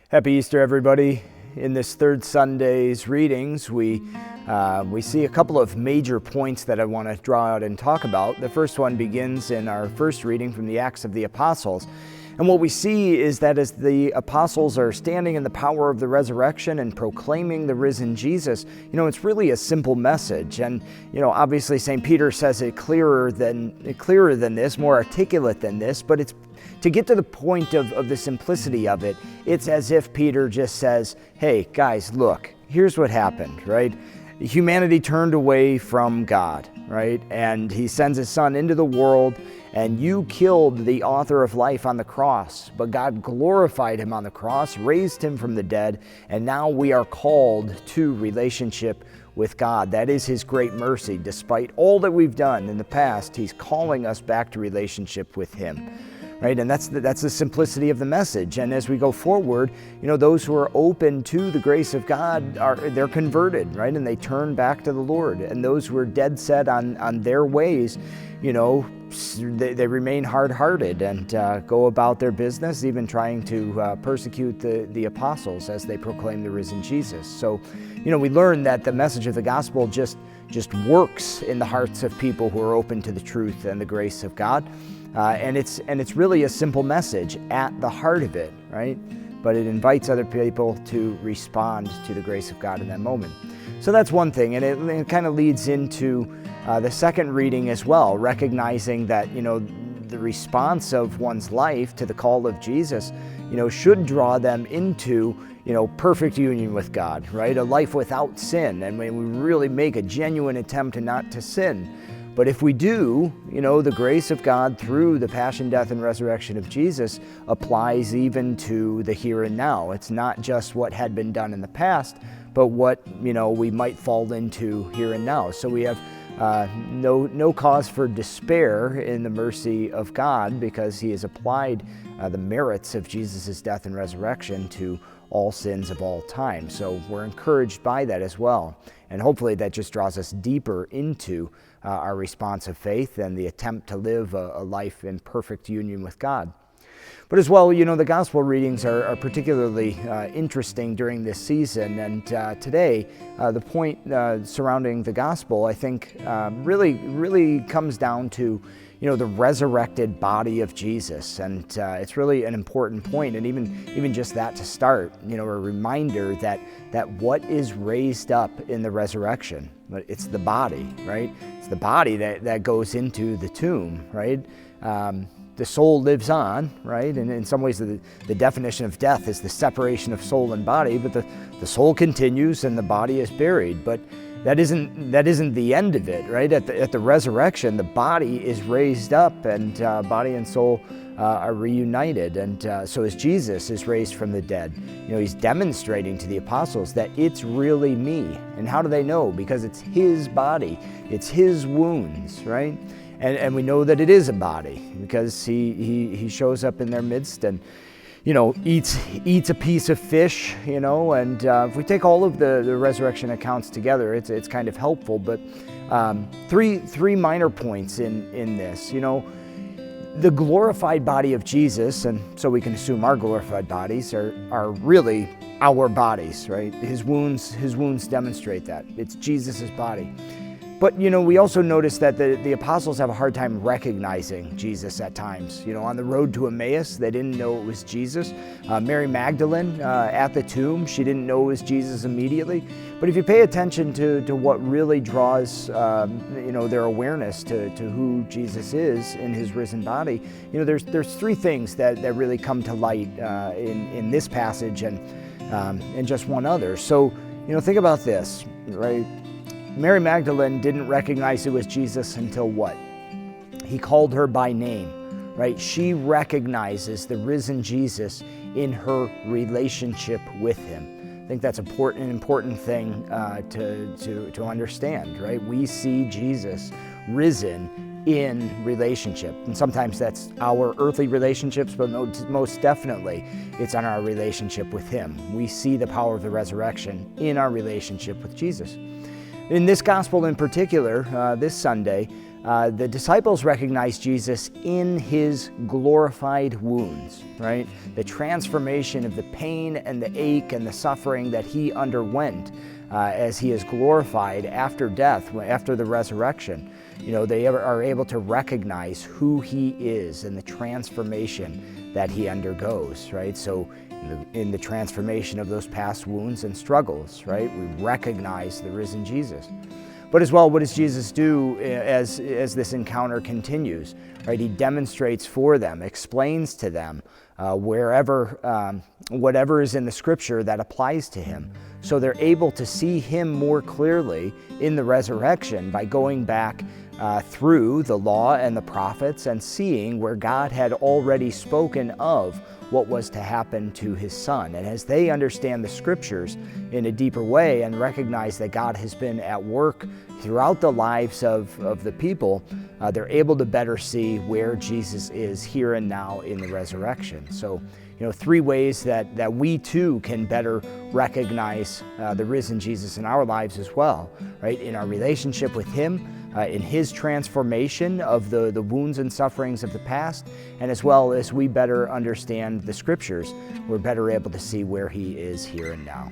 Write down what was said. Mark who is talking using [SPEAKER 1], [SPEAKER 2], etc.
[SPEAKER 1] Happy Easter, everybody. In this third Sunday's readings, we see a couple of major points that I want to draw out and talk about. The first one begins in our first reading from the Acts of the Apostles. And what we see is that as the apostles are standing in the power of the resurrection and proclaiming the risen Jesus, it's really a simple message. And, obviously St. Peter says it clearer than this, more articulate than this, but it's to get to the point of the simplicity of it, it's as if Peter just says, hey, guys, look, here's what happened, right? Humanity turned away from God, right? And he sends his son into the world, and you killed the author of life on the cross, but God glorified him on the cross, raised him from the dead, and now we are called to relationship with God. That is his great mercy. Despite all that we've done in the past, he's calling us back to relationship with him. Right? And that's the simplicity of the message. And as we go forward, those who are open to the grace of God, they're converted, right? And they turn back to the Lord. And those who are dead set on their ways, they remain hard-hearted and go about their business, even trying to persecute the apostles as they proclaim the risen Jesus. So, we learn that the message of the gospel just works in the hearts of people who are open to the truth and the grace of God. And it's really a simple message at the heart of it, right? But it invites other people to respond to the grace of God in that moment. So that's one thing, and it kind of leads into the second reading as well, recognizing that, the response of one's life to the call of Jesus, should draw them into, perfect union with God, right? A life without sin, and when we really make a genuine attempt not to sin. But if we do, the grace of God through the passion, death, and resurrection of Jesus applies even to the here and now. It's not just what had been done in the past, but what, we might fall into here and now. So we have no cause for despair in the mercy of God, because he has applied the merits of Jesus' death and resurrection to all sins of all time. So we're encouraged by that as well. And hopefully that just draws us deeper into our response of faith and the attempt to live a life in perfect union with God. But as well, the gospel readings are particularly interesting during this season. And today, the point surrounding the gospel, I think, really comes down to the resurrected body of Jesus. And it's really an important point. And even just that to start, a reminder that what is raised up in the resurrection, it's the body, right? It's the body that goes into the tomb, right? The soul lives on, right? And in some ways, the definition of death is the separation of soul and body, but the soul continues and the body is buried. But that isn't the end of it, right? At the resurrection, the body is raised up, and body and soul are reunited. And so as Jesus is raised from the dead, he's demonstrating to the apostles that it's really me. And how do they know? Because it's his body, it's his wounds, right? And we know that it is a body, because he shows up in their midst and eats a piece of fish, and if we take all of the resurrection accounts together, it's kind of helpful. But three minor points in this. The glorified body of Jesus, and so we can assume our glorified bodies are really our bodies, right? His wounds demonstrate that. It's Jesus's body. But, we also notice that the apostles have a hard time recognizing Jesus at times. On the road to Emmaus, they didn't know it was Jesus. Mary Magdalene at the tomb, she didn't know it was Jesus immediately. But if you pay attention to what really draws, their awareness to who Jesus is in his risen body, there's three things that really come to light in this passage and just one other. So, think about this, right? Mary Magdalene didn't recognize it was Jesus until what? He called her by name, right? She recognizes the risen Jesus in her relationship with him. I think that's an important thing to understand, right? We see Jesus risen in relationship. And sometimes that's our earthly relationships, but most definitely it's on our relationship with him. We see the power of the resurrection in our relationship with Jesus. In this gospel in particular, this Sunday, the disciples recognize Jesus in his glorified wounds, right? The transformation of the pain and the ache and the suffering that he underwent as he is glorified after death, after the resurrection. You know, they are able to recognize who he is and the transformation that he undergoes, right? So in the transformation of those past wounds and struggles, right, we recognize the risen Jesus. But as well, what does Jesus do as this encounter continues? Right, he demonstrates for them, explains to them whatever is in the Scripture that applies to him. So they're able to see him more clearly in the resurrection by going back through the law and the prophets and seeing where God had already spoken of what was to happen to his Son. And as they understand the Scriptures in a deeper way and recognize that God has been at work throughout the lives of the people, they're able to better see where Jesus is here and now in the resurrection. So, you know, three ways that we too can better recognize the risen Jesus in our lives as well, right? In our relationship with him, in his transformation of the wounds and sufferings of the past, and as well as we better understand the Scriptures, we're better able to see where he is here and now.